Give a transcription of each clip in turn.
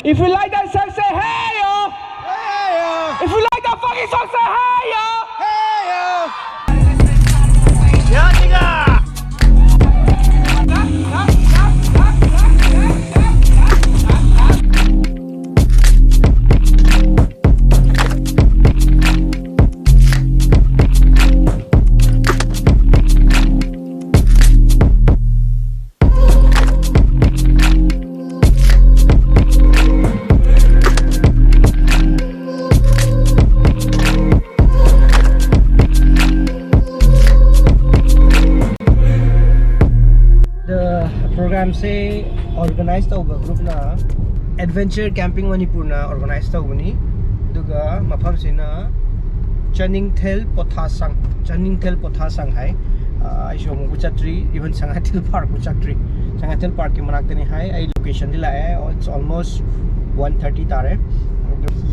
If you like that song, say hey yo. Hey yo. If you like that fucking song, say hey yo. Hey yo. Yeah, nigga. program se organize tauba group na adventure camping manipur na organize taubani duga mafam se na chaning thel pothasang hai I show mu chatri even sangatil park ki manak tani hai ai location dila hai it's almost 1:30 tare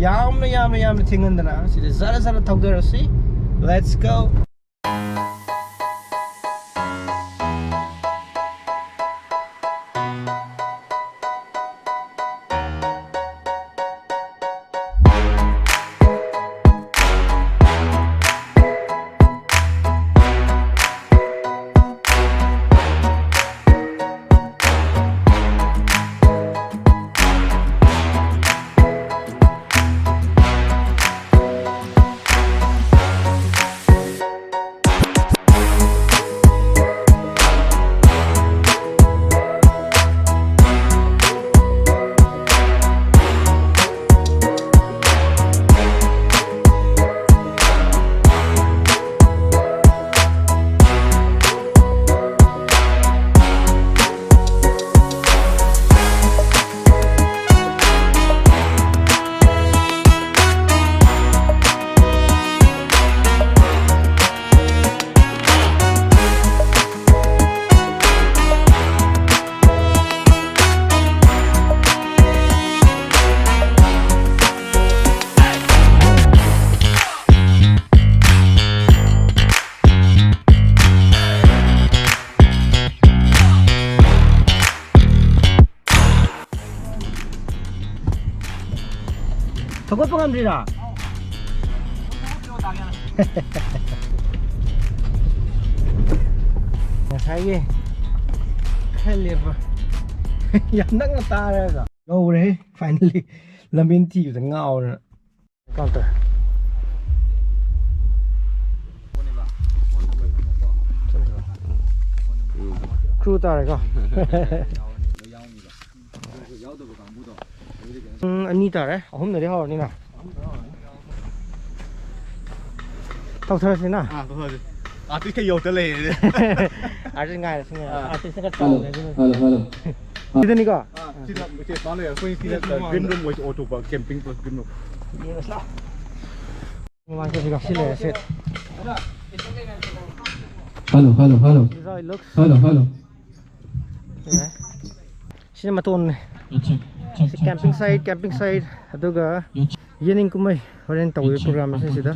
yam thingan dana si zara thaugar si let's go. Thogot pangam dira. Ngasai khaliba. Yam nak na ta ra ga. Go re finally lamin ti yu ngao na. Counter. Crew ta ra ga. Anh tare hôm nay đi học đi nào tao thơ thế nào thì cái yêu tới lấy trên ngày trên cái tàu này hello đi đây cơ thì là cái đó là cái game room với auto park camping plus game room mang cái gì gặp xin lệ set hello hello xin mà tôn này camping site aduga yening kumai horen tawi program se sida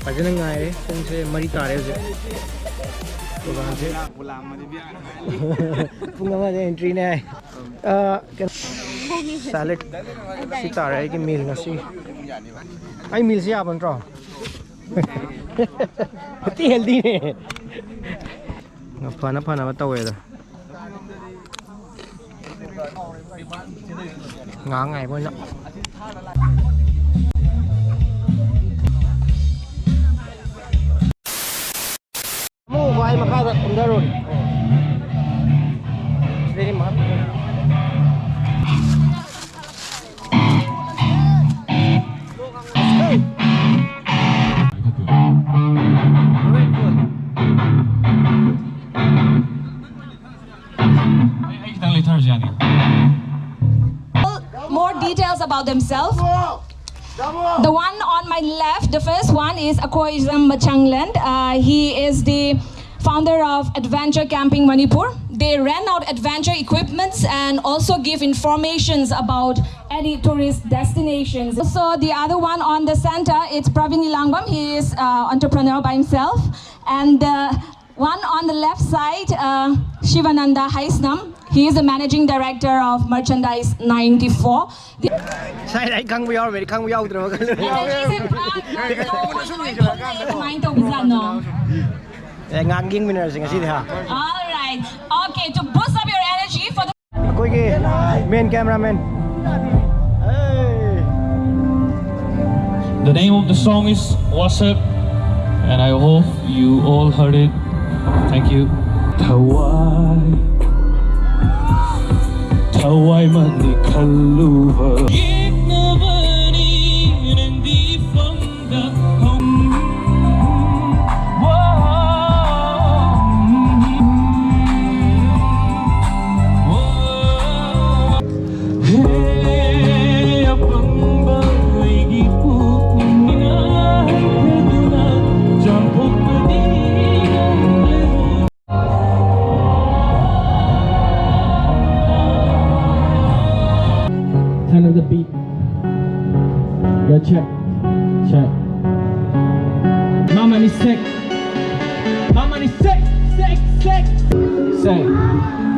Pajang ngai kung se mari tare je Pung naman entry na eh. Salad. Si Tara ay meal na si. Ay meal siya pun tro. Ti healthy ne. Ngapa na mataw eh. Ngai pun nak. Mu buat makan umdarun. Very much. More details about themselves. The one on my left, the first one is Akoizam Machangland. He is the founder of Adventure Camping Manipur. They rent out adventure equipments and also give informations about any tourist destinations. Also, the other one on the center, it's Praveen Ilangbam. He is entrepreneur by himself. And the one on the left side, Shivananda Haisnam. He is the managing director of Merchandise 94. Sai dai kang we already kang we out rồi. Ngang ging winner sing asi ha. All right. Okay, to boost up your energy for the Koi ke main cameraman. Hey. The name of the song is What's Up, and I hope you all heard it. Thank you. Tawai mani kaluva. Hand on the beat. Go check. Mama is sick. Mama is sick. Say.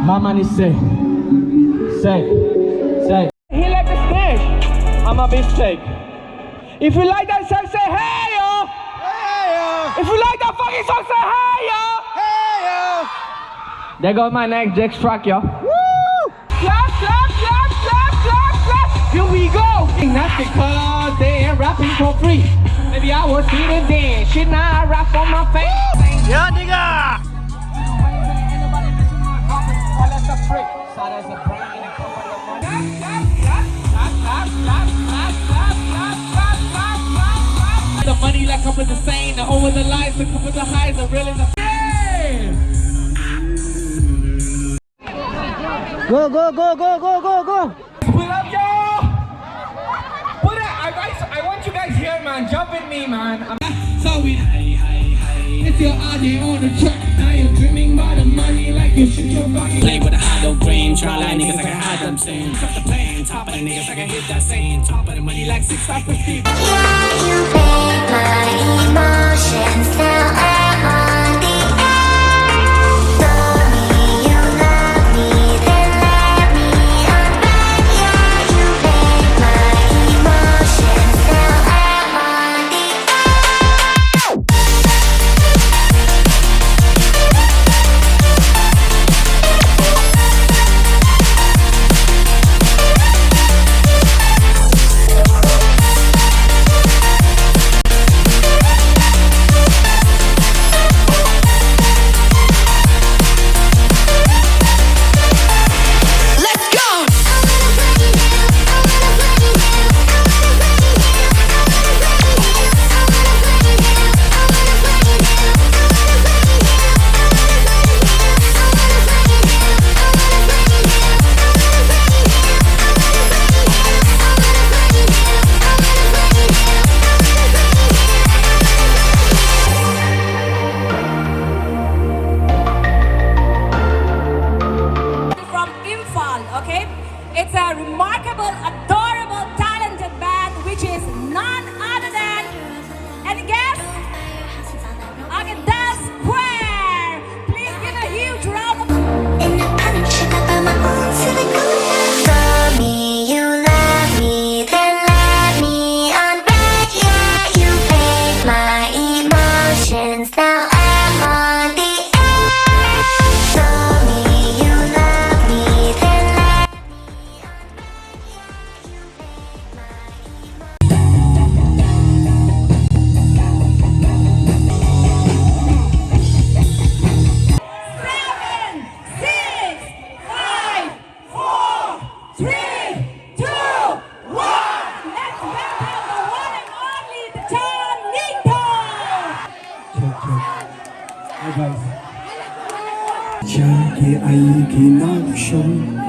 Mama is sick. Say. He like the snake. I'm a mistake. If you like that song, say hey yo. Hey yo. If you like that fucking song, say hey yo. Hey yo. There goes my next Jack's track, yo. Woo! Clap. Here we go. That's because they ain't rapping for free. Maybe I was eating then. Shit, now I rap on my face. Yeah, nigga. The money like come with the same, the over the lies, the come with the highs, the real is the Go. Pull up, yo! Pull it! I want you guys here, man. Jump with me, man. So we it's your RJ on the track. Now you're dreaming about the money like you should your fucking play with a hollow green. Try like niggas like I had them saying. Drop the plane, top of the niggas like I hit that saying. Top of the money like 6 5 50. Yeah, you make my emotions feel I'm on the edge. Told me you love me, then let me unpack. Yeah, you make my emotions feel I'm on the edge. guys. Cha ke ai ki nak shom